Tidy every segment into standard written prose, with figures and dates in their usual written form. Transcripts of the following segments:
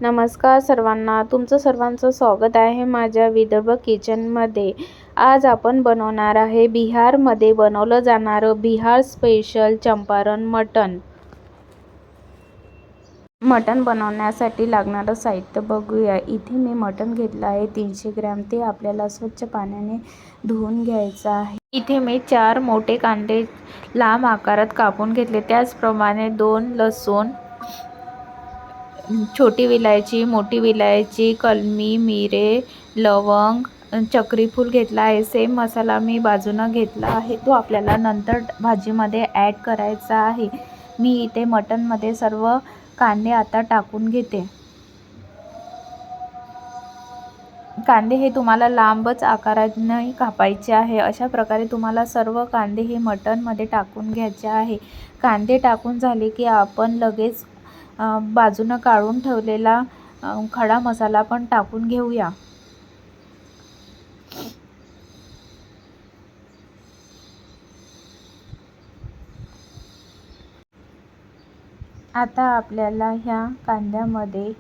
नमस्कार सर्वांना, तुमचं सर्वांचं स्वागत आहे माझ्या विदर्भ किचनमध्ये। आज आपण बनवणार आहे बिहारमध्ये बनवलं जाणारं बिहार स्पेशल चंपारण मटण। मटण बनवण्यासाठी लागणारं साहित्य बघूया। इथे मी मटण घेतलं आहे 300 ग्रॅम। ते आपल्याला स्वच्छ पाण्याने धुवून घ्यायचं आहे। इथे मी 4 मोठे कांदे लांब आकारात कापून घेतले, त्याचप्रमाणे 2 लसूण, छोटी विलायची, मोठी विलायची, कलमी, मिरे, लवंग, चक्रीफूल घेतला आहे। सेम मसाला मी बाजूनं घेतला आहे, तो आपल्याला नंतर भाजीमध्ये ॲड करायचा आहे। मी इथे मटणमध्ये सर्व कांदे आता टाकून घेते। कांदे हे तुम्हाला लांबच आकाराने कापायचे आहे। अशा प्रकारे तुम्हाला सर्व कांदे हे मटणमध्ये टाकून घ्यायचे आहे। कांदे टाकून झाले की आपण लगेच बाजूनं काढून ठेवलेला खडा मसाला पण टाकून घेऊया। आता आपल्याला ह्या कांद्यामध्ये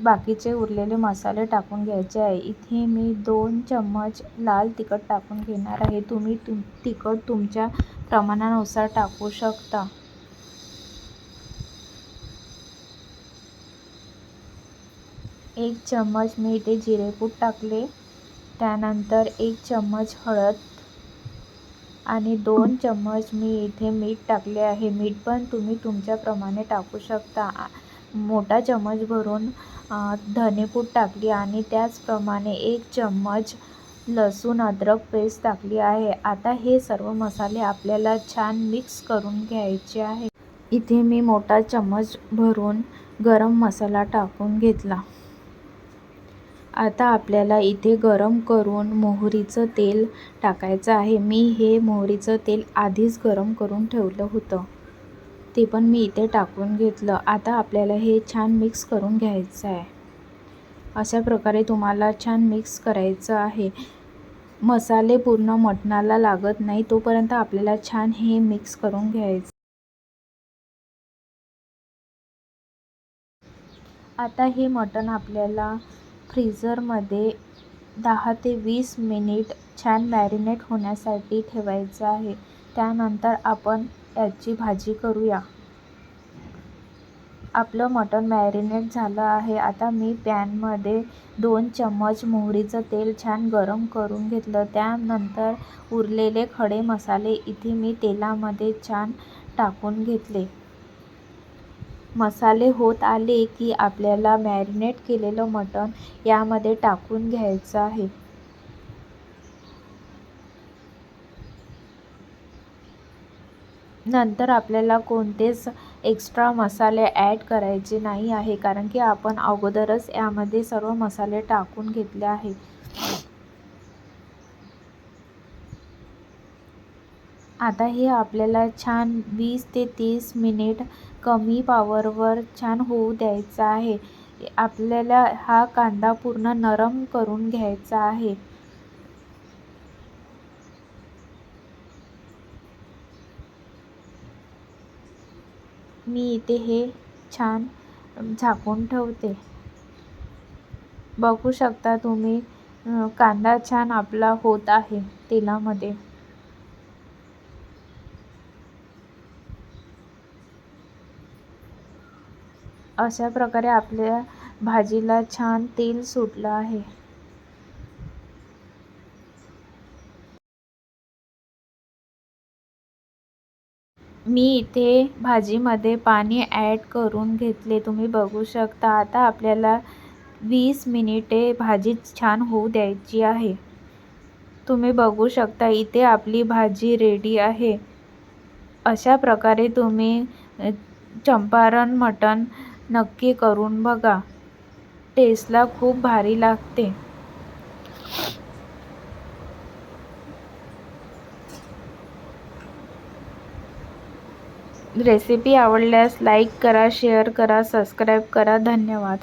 बाकीचे उरलेले मसाले टाकून घ्यायचे आहे। इथे मी 2 चम्मच लाल तिखट टाकून घेणार आहे। तुम्ही तिखट तुमच्या प्रमाणानुसार टाकू शकता। 1 चम्मच मी इथे जिरेपूड टाकले, त्यानंतर 1 चम्मच हळद आणि 2 चम्मच मी इथे मीठ टाकले आहे। मीठ पण तुम्ही तुमच्या प्रमाणे टाकू शकता। मोठा चम्मच भरून धनेपूड टाकली आणि त्याचप्रमाणे 1 चम्मच लसूण अद्रक पेस्ट टाकली आहे। आता हे सर्व मसाले आपल्याला छान मिक्स करून घ्यायचे आहे। इथे मी मोठा चम्मच भरून गरम मसाला टाकून घेतला। आता आपल्याला इथे गरम करून मोहरीचं तेल टाकायचं आहे। मी हे मोहरीचं तेल आधीच गरम करून ठेवलं होतं, ते पण मी इथे टाकून घेतलं। आता आपल्याला हे छान मिक्स करून घ्यायचं आहे। अशा प्रकारे तुम्हाला छान मिक्स करायचं आहे। मसाले पूर्ण मटणाला लागत नाही तोपर्यंत आपल्याला छान हे मिक्स करून घ्यायचं। आता हे मटण आपल्याला फ्रीझरमध्ये 10 ते 20 मिनिट छान मॅरिनेट होण्यासाठी ठेवायचं आहे। त्यानंतर आपण याची भाजी करूया। आपलं मटण मॅरिनेट झालं आहे। आता मी पॅनमध्ये 2 चम्मच मोहरीचं तेल छान गरम करून घेतलं, त्यानंतर उरलेले खडे मसाले इथे मी तेलामध्ये छान टाकून घेतले। मसाले होत आले की आपल्याला मॅरिनेट केलेलं मटण यामध्ये टाकून घ्यायचं आहे। नंतर आपल्याला कोणतेच एक्स्ट्रा मसाले ॲड करायचे नाही आहे, कारण की आपण अगोदरच यामध्ये सर्व मसाले टाकून घेतले आहे। आता हे आपल्याला छान 20 ते 30 मिनिट कमी पॉवरवर छान होऊ द्यायचं आहे। आपल्याला हा कांदा पूर्ण नरम करून घ्यायचा आहे। मी इथे हे छान झाकून ठेवते। बघू शकता तुम्ही कांदा छान आपला होत आहे तेलामध्ये। अशा प्रकारे आपल्या भाजीला छान तेल सुटलं आहे। मी इथे भाजीमध्ये पाणी ॲड करून घेतले, तुम्ही बघू शकता। आता आपल्याला 20 मिनिटे भाजी छान होऊ द्यायची आहे। तुम्ही बघू शकता इथे आपली भाजी रेडी आहे। अशा प्रकारे तुम्ही चंपारण मटण नक्की करून बघा, टेस्टला खूप भारी लागते। रेसिपी आवडल्यास लाईक करा, शेअर करा, सबस्क्राईब करा। धन्यवाद।